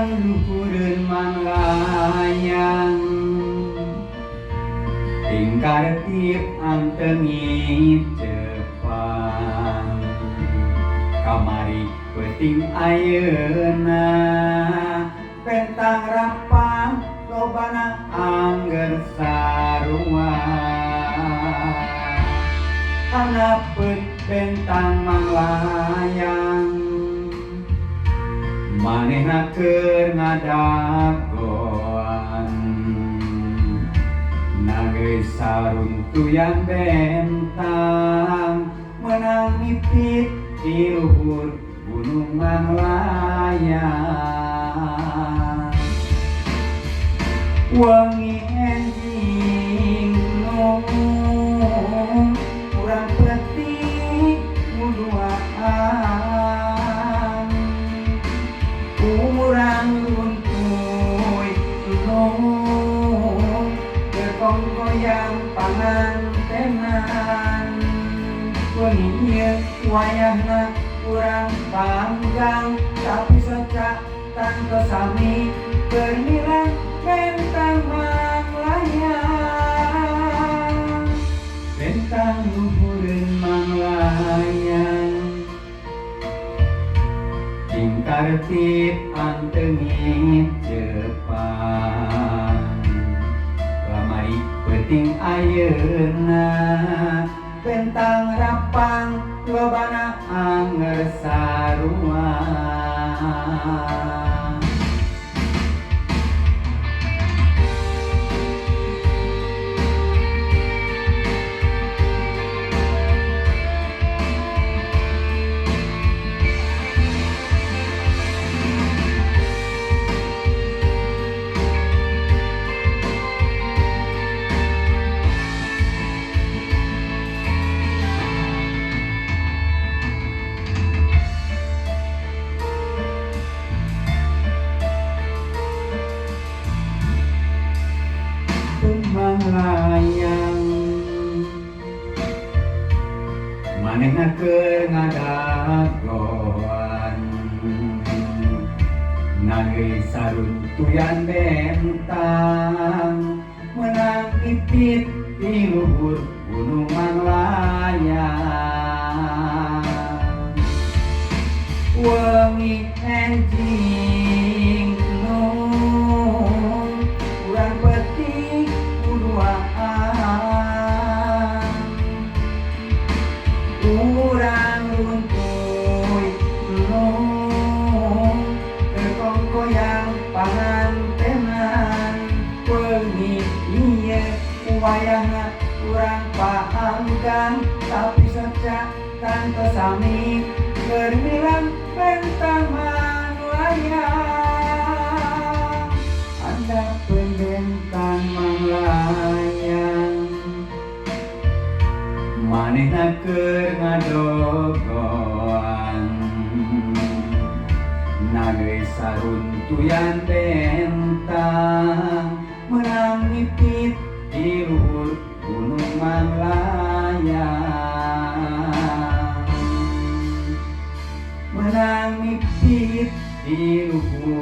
Bentang luhureun manglayang tingkar tip antengit Jepang kamari peuting ayeuna bentang rapang lobana angger sarua hanapeun bentang manglayang manehna keur ngadagoan nageus saruntuyan bentang menang mipit di luhur gunung manglayang wangi enjing nung urang petik muduaan urang runtuy nung berkongkoyang pangantenan wangi ieu wayahna urang panggang tapi socak tanpa sami bernilang bentang manglayang bentang luhureun manglayang tingkar tip antengit Jepang kamari peuting ayeuna bentang rapang lobana anger sarua manglayang manehna keur ngadagoan nageus saruntuyan bentang menang ipit di luhur gunung manglayang wangi enjing nung urang petik urang runtuy nung berkongkoyang pangantenan wengi ieu wayahna urang panggang tapi socak tanpa sami bernilang bentang manglayang handapeun bentang manglayang manehna keur ngadogoan nageus saruntuyan bentang menang mipit di luhur gunung manglayang menang mipit di luhur